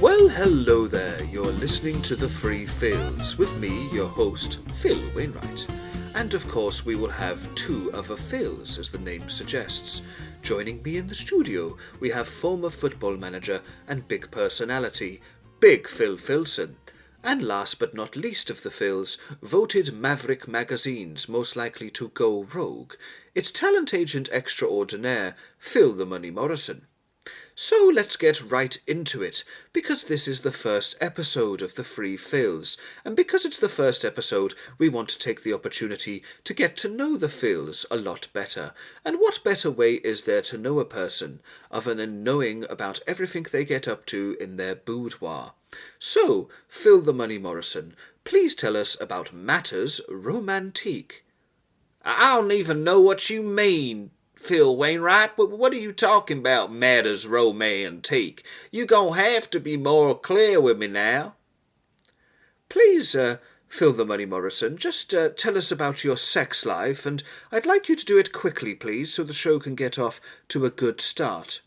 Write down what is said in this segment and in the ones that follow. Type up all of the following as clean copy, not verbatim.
Well, hello there. You're listening to The Free Phils with me, your host, Phil Wainwright. And of course, we will have two other Phils, as the name suggests. Joining me in the studio, we have former football manager and big personality, Big Phil Filson. And last but not least of the Phils, voted Maverick Magazine's most likely to go rogue, it's talent agent extraordinaire, Phil the Money Morrison. So let's get right into it, because this is the first episode of The Free Phils, and because it's the first episode, we want to take the opportunity to get to know the Phils a lot better. And what better way is there to know a person other than knowing about everything they get up to in their boudoir? So, Phil the Money Morrison, please tell us about matters romantique. I don't even know what you mean, Phil Wainwright, but what are you talking about, matters romantique? You gonna have to be more clear with me now. Please, Phil the Money Morrison, just tell us about your sex life, and I'd like you to do it quickly, please, so the show can get off to a good start.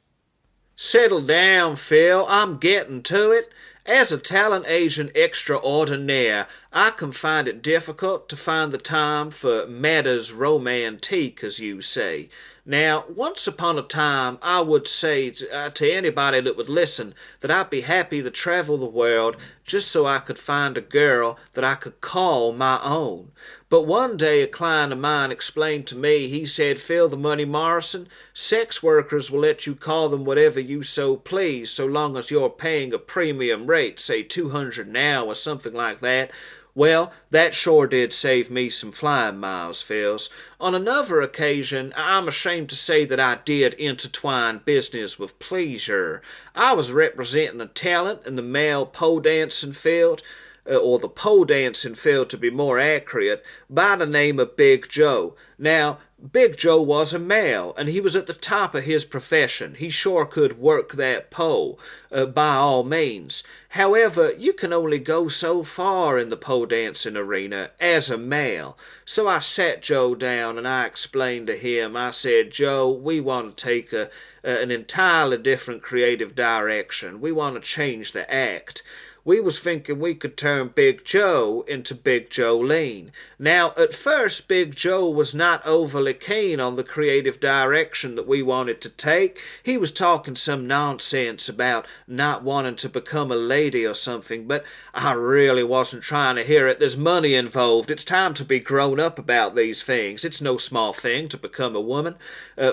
Settle down, Phil, I'm getting to it. As a talent agent extraordinaire, I can find it difficult to find the time for matters romantique, as you say. Now, once upon a time, I would say to anybody that would listen that I'd be happy to travel the world just so I could find a girl that I could call my own. But one day a client of mine explained to me, he said, Phil the Money Morrison, sex workers will let you call them whatever you so please, so long as you're paying a premium rate, say $200 an hour or something like that. Well, that sure did save me some flying miles, Phils. On another occasion, I'm ashamed to say that I did intertwine business with pleasure. I was representing a talent in the male pole dancing field, or the pole dancing field to be more accurate, by the name of Big Joe. Now, Big Joe was a male, and he was at the top of his profession. He sure could work that pole, by all means. However, you can only go so far in the pole dancing arena as a male. So I sat Joe down and I explained to him, I said, Joe, we want to take an entirely different creative direction. We want to change the act. We was thinking we could turn Big Joe into Big Jolene. Now, at first, Big Joe was not overly keen on the creative direction that we wanted to take. He was talking some nonsense about not wanting to become a lady or something, but I really wasn't trying to hear it. There's money involved. It's time to be grown up about these things. It's no small thing to become a woman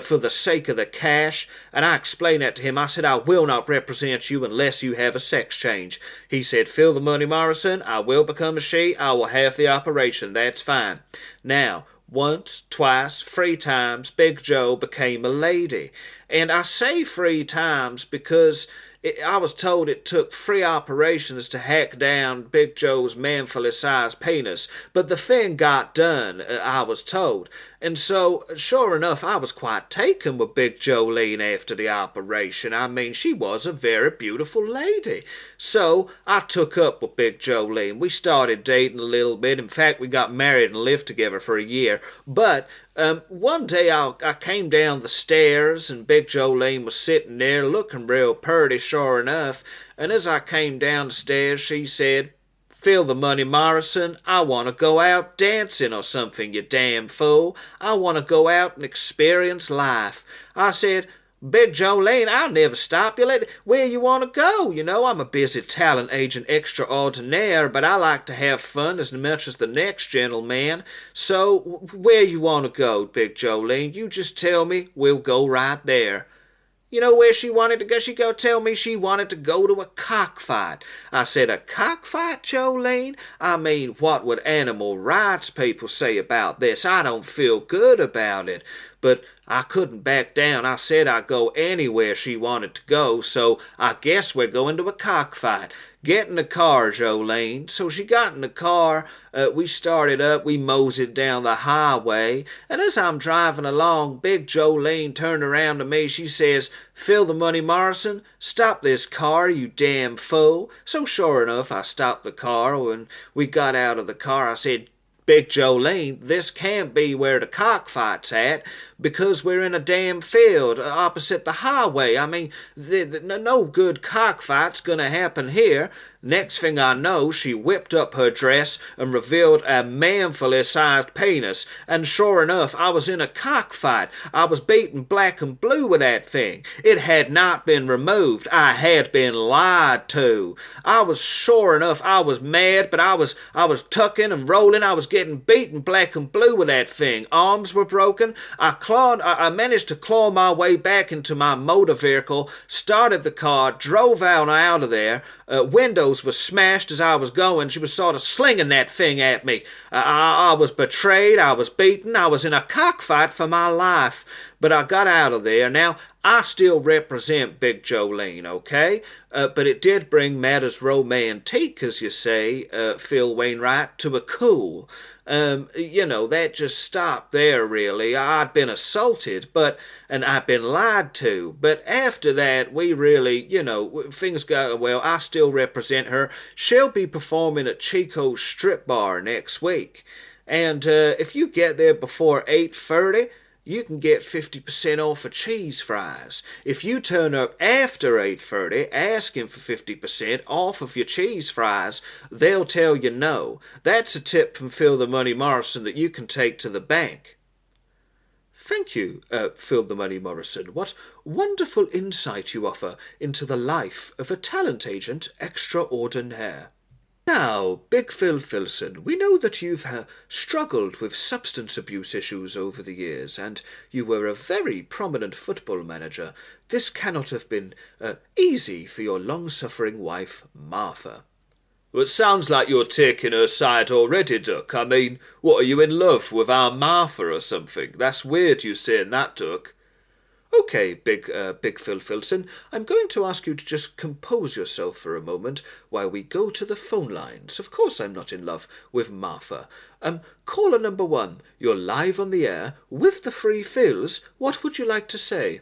for the sake of the cash. And I explained that to him. I said, I will not represent you unless you have a sex change. He said, Phil the Money Morrison, I will become a she. I will have the operation. That's fine. Now, once, twice, 3 times, Big Joe became a lady. And I say 3 times because I was told it took 3 operations to hack down Big Joe's manfully sized penis. But the thing got done, I was told. And so, sure enough, I was quite taken with Big Jolene after the operation. I mean, she was a very beautiful lady. So, I took up with Big Jolene. We started dating a little bit. In fact, we got married and lived together for a year. But one day I came down the stairs and Big Jolene was sitting there looking real purty, sure enough. And as I came down the stairs, she said, Phil the Money Morrison, I want to go out dancing or something, you damn fool. I want to go out and experience life. I said, Big Jolene, I'll never stop you. Where you want to go? You know, I'm a busy talent agent extraordinaire, but I like to have fun as much as the next gentleman. So, where you want to go, Big Jolene? You just tell me, we'll go right there. You know where she wanted to go? She tell me she wanted to go to a cockfight. I said, a cockfight, Jolene? I mean, what would animal rights people say about this? I don't feel good about it. But I couldn't back down. I said I'd go anywhere she wanted to go, so I guess we're going to a cockfight. Get in the car, Jolene. So she got in the car, we started up, we moseyed down the highway, and as I'm driving along, Big Jolene turned around to me, she says, Phil the Money Morrison, stop this car, you damn fool. So sure enough, I stopped the car. When we got out of the car, I said, Big Jolene, this can't be where the cockfight's at. because we're in a damn field opposite the highway. I mean, no good cockfight's gonna happen here. Next thing I know, she whipped up her dress and revealed a manfully sized penis, and sure enough, I was in a cockfight. I was beaten black and blue with that thing. It had not been removed. I had been lied to. I was sure enough, I was mad, but I was tucking and rolling. I was getting beaten black and blue with that thing. Arms were broken. I managed to claw my way back into my motor vehicle, started the car, drove out of there. Windows were smashed as I was going. She was sort of slinging that thing at me. I was betrayed. I was beaten. I was in a cockfight for my life. But I got out of there. Now, I still represent Big Jolene, okay? But it did bring matters romantique, as you say, Phil Wainwright, to a cool. That just stopped there, really. I'd been assaulted, and I'd been lied to. But after that, we really, things got, well, I still represent her. She'll be performing at Chico's Strip Bar next week. And if you get there before 8:30, you can get 50% off of cheese fries. If you turn up after 8:30 asking for 50% off of your cheese fries, they'll tell you no. That's a tip from Phil the Money Morrison that you can take to the bank. Thank you, Phil the Money Morrison. What wonderful insight you offer into the life of a talent agent extraordinaire. Now, Big Phil Filson, we know that you've struggled with substance abuse issues over the years, and you were a very prominent football manager. This cannot have been easy for your long-suffering wife, Martha. Well, it sounds like you're taking her side already, Duck. I mean, what, are you in love with our Martha or something? That's weird you saying that, Duck. Okay, Big Phil Filson, I'm going to ask you to just compose yourself for a moment while we go to the phone lines. Of course I'm not in love with Martha. Caller number 1, you're live on the air with the Free Phils. What would you like to say?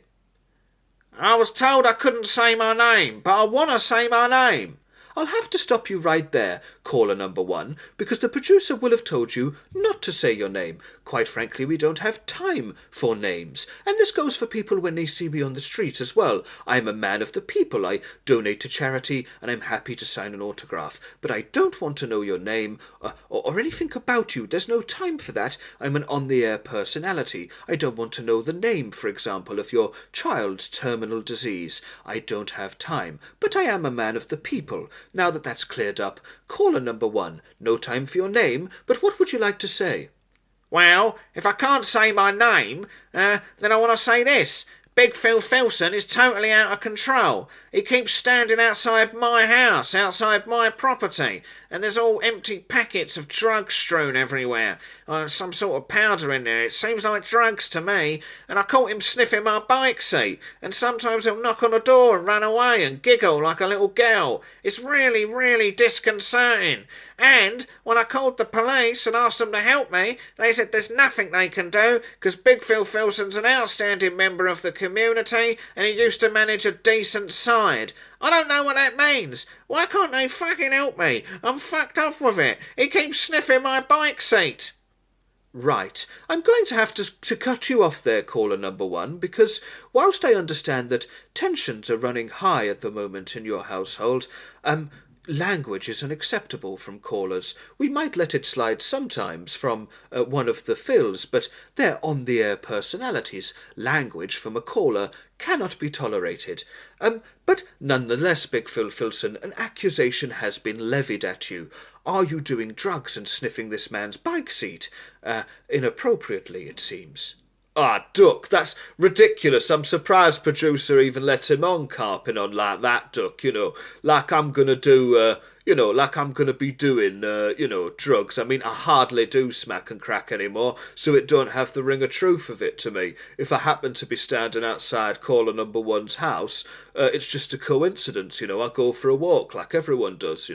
I was told I couldn't say my name, but I want to say my name. I'll have to stop you right there, caller number 1, because the producer will have told you not to say your name. Quite frankly, we don't have time for names. And this goes for people when they see me on the street as well. I'm a man of the people. I donate to charity, and I'm happy to sign an autograph. But I don't want to know your name or anything about you. There's no time for that. I'm an on-the-air personality. I don't want to know the name, for example, of your child's terminal disease. I don't have time. But I am a man of the people. Now that that's cleared up, caller number 1, no time for your name, but what would you like to say? Well, if I can't say my name, then I want to say this. Big Phil Filson is totally out of control. He keeps standing outside my house, outside my property, and there's all empty packets of drugs strewn everywhere. Some sort of powder in there. It seems like drugs to me, and I caught him sniffing my bike seat, and sometimes he'll knock on the door and run away and giggle like a little girl. It's really, really disconcerting. And when I called the police and asked them to help me, they said there's nothing they can do because Big Phil Filson's an outstanding member of the community and he used to manage a decent side. I don't know what that means. Why can't they fucking help me? I'm fucked off with it. He keeps sniffing my bike seat. Right. I'm going to have to cut you off there, caller number 1, because whilst I understand that tensions are running high at the moment in your household, language is unacceptable from callers. We might let it slide sometimes from one of the Phils, but they're on-the-air personalities. Language from a caller cannot be tolerated. But nonetheless, Big Phil Filson, an accusation has been levied at you. Are you doing drugs and sniffing this man's bike seat? Inappropriately, it seems. Ah, Duck, that's ridiculous. I'm surprised producer even let him on carping on like that, Duck, like I'm gonna do, like I'm gonna be doing, drugs. I mean, I hardly do smack and crack anymore, so it don't have the ring of truth of it to me. If I happen to be standing outside caller number 1's house, it's just a coincidence, I go for a walk like everyone does,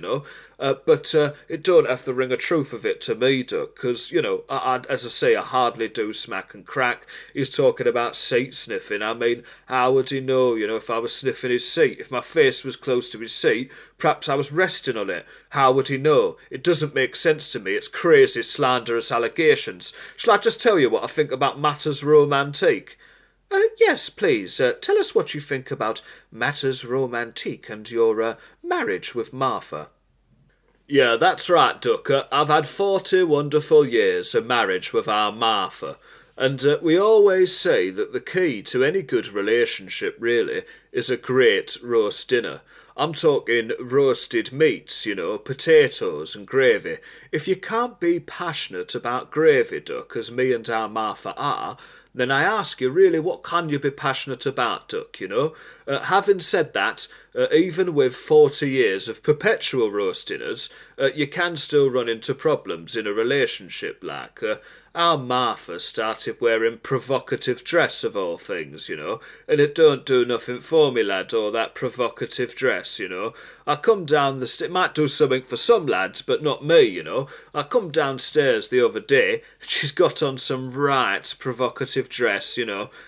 but it don't have the ring of truth of it to me, Duck, because, as I say, I hardly do smack and crack. He's talking about seat sniffing. I mean, how would he know, if I was sniffing his seat? If my face was close to his seat, perhaps I was resting on on it. How would he know? It doesn't make sense to me. It's crazy, slanderous allegations. Shall I just tell you what I think about matters romantique? Yes, please. Tell us what you think about matters romantique and your marriage with Martha. Yeah, that's right, Ducker. I've had 40 wonderful years of marriage with our Martha. And we always say that the key to any good relationship, really, is a great roast dinner. I'm talking roasted meats, potatoes and gravy. If you can't be passionate about gravy, Duck, as me and our Martha are, then I ask you, really, what can you be passionate about, Duck, having said that, even with 40 years of perpetual roast dinners, you can still run into problems in a relationship, like... our Martha started wearing provocative dress of all things, and it don't do nothing for me, lad, all that provocative dress, I come down it might do something for some lads, but not me, I come downstairs the other day, and she's got on some right provocative dress,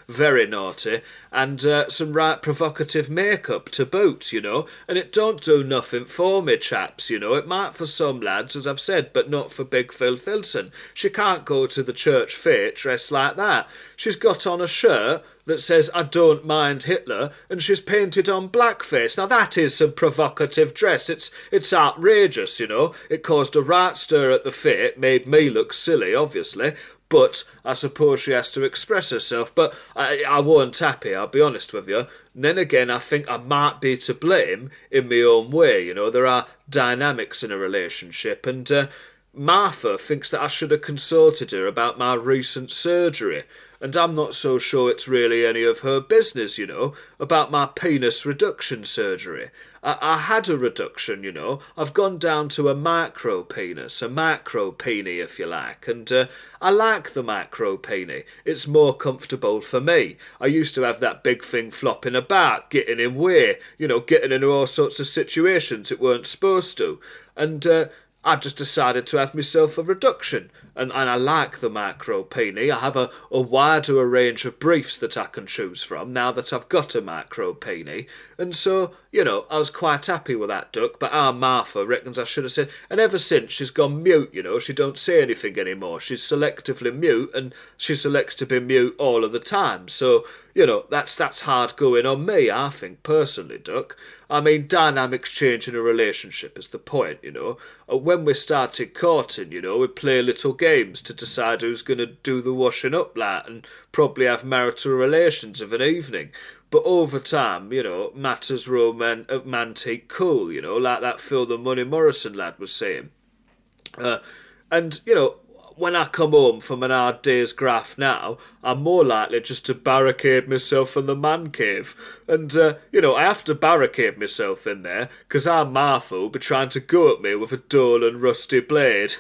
very naughty, and some right provocative makeup to boot, and it don't do nothing for me, chaps, it might for some lads, as I've said, but not for Big Phil Filson. She can't go to the church fete dressed like that. She's got on a shirt that says, I don't mind Hitler, and she's painted on blackface. Now that is some provocative dress. It's outrageous, It caused a right stir at the fete, made me look silly, obviously, but I suppose she has to express herself. But I weren't happy, I'll be honest with you. And then again, I think I might be to blame in my own way, There are dynamics in a relationship, and Martha thinks that I should have consulted her about my recent surgery, and I'm not so sure it's really any of her business, about my penis reduction surgery. I had a reduction, I've gone down to a micro penis, a macro peenie if you like, and I like the macro peenie. It's more comfortable for me. I used to have that big thing flopping about, getting in way, getting into all sorts of situations it weren't supposed to, and I just decided to have myself a reduction, and I like the macro peenie. I have a wider range of briefs that I can choose from now that I've got a macro peenie, and so, I was quite happy with that, Duck, but our Martha reckons I should have said, and ever since she's gone mute, she don't say anything anymore. She's selectively mute, and she selects to be mute all of the time, so... that's hard going on me, I think, personally, Duck. I mean, dynamics change in a relationship is the point, When we started courting, we'd play little games to decide who's going to do the washing up, like, and probably have marital relations of an evening. But over time, matters romantic cool, like that Phil the Money Morrison lad was saying. And, when I come home from an hard day's graft now, I'm more likely just to barricade myself in the man cave. And, I have to barricade myself in there, because our Martha will be trying to go at me with a dull and rusty blade,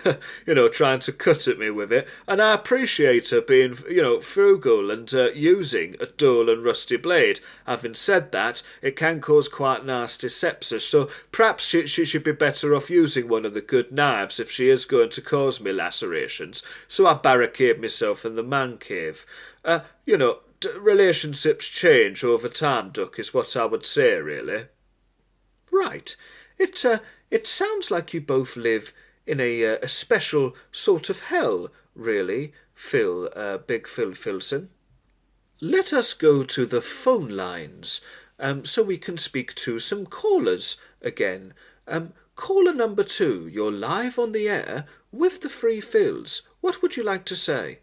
trying to cut at me with it. And I appreciate her being, frugal and using a dull and rusty blade. Having said that, it can cause quite nasty sepsis, so perhaps she should be better off using one of the good knives if she is going to cause me lacerations. So I barricade myself in the man cave. Relationships change over time, Duck, is what I would say, really. Right. It sounds like you both live in a special sort of hell, really, Big Phil Filson. Let us go to the phone lines, so we can speak to some callers again. Caller number 2, you're live on the air with the Free Phils. What would you like to say?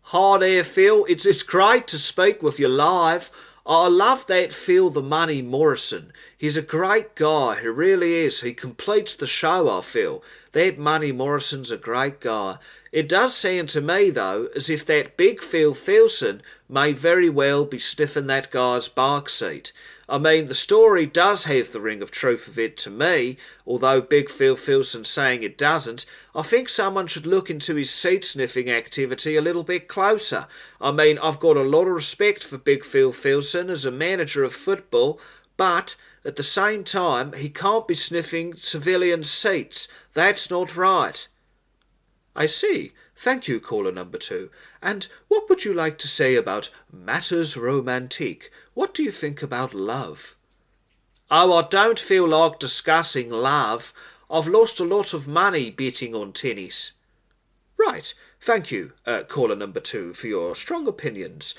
Hi there, Phil. It's great to speak with you live. I love that Phil the Money Morrison. He's a great guy, he really is. He completes the show, I feel. That Money Morrison's a great guy. It does sound to me, though, as if that Big Phil Filson may very well be sniffing that guy's bark seat. I mean, the story does have the ring of truth of it to me, although Big Phil Filson's saying it doesn't. I think someone should look into his seat-sniffing activity a little bit closer. I mean, I've got a lot of respect for Big Phil Filson as a manager of football, but at the same time, he can't be sniffing civilian seats. That's not right. I see. Thank you, caller number 2. And what would you like to say about matters romantique? What do you think about love? Oh, I don't feel like discussing love. I've lost a lot of money betting on tennis. Right. Thank you, caller number 2, for your strong opinions.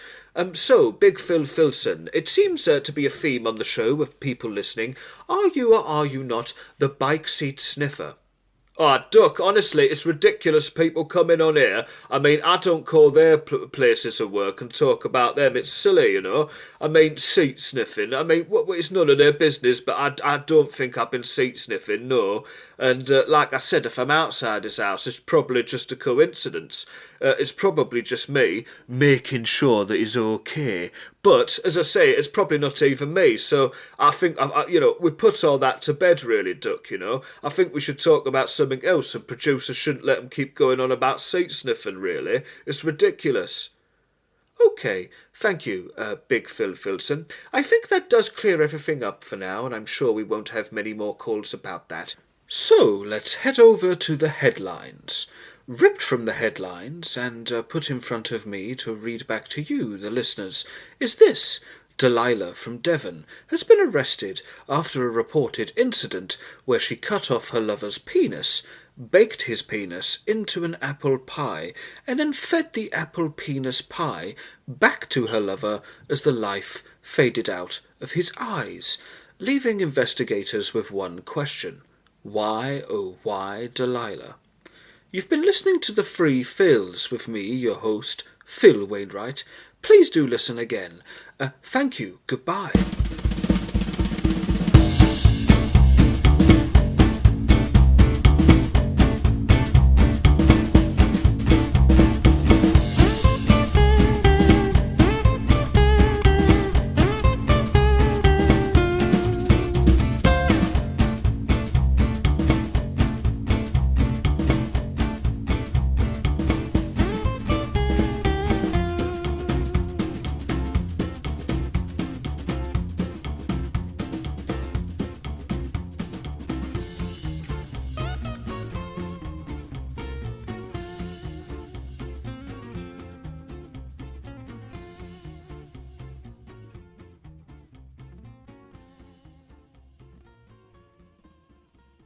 So, Big Phil Filson, it seems to be a theme on the show with people listening. Are you or are you not the bike seat sniffer? Ah, Duck, honestly, it's ridiculous people coming on here. I mean, I don't call their places of work and talk about them. It's silly, you know. I mean, seat sniffing. I mean, it's none of their business, but I don't think I've been seat sniffing, no. And like I said, if I'm outside his house, it's probably just a coincidence. It's probably just me making sure that he's okay. But, as I say, it's probably not even me. So I think, we put all that to bed, really, Duck, you know. I think we should talk about something else, and producers shouldn't let them keep going on about seat sniffing, really. It's ridiculous. Okay, thank you, Big Phil Filson. I think that does clear everything up for now, and I'm sure we won't have many more calls about that. So, let's head over to the headlines. Ripped from the headlines and put in front of me to read back to you, the listeners, is this. Delilah from Devon has been arrested after a reported incident where she cut off her lover's penis, baked his penis into an apple pie, and then fed the apple penis pie back to her lover as the life faded out of his eyes, leaving investigators with one question. Why, oh why, Delilah? You've been listening to The Free Phils with me, your host, Phil Wainwright. Please do listen again. Thank you. Goodbye.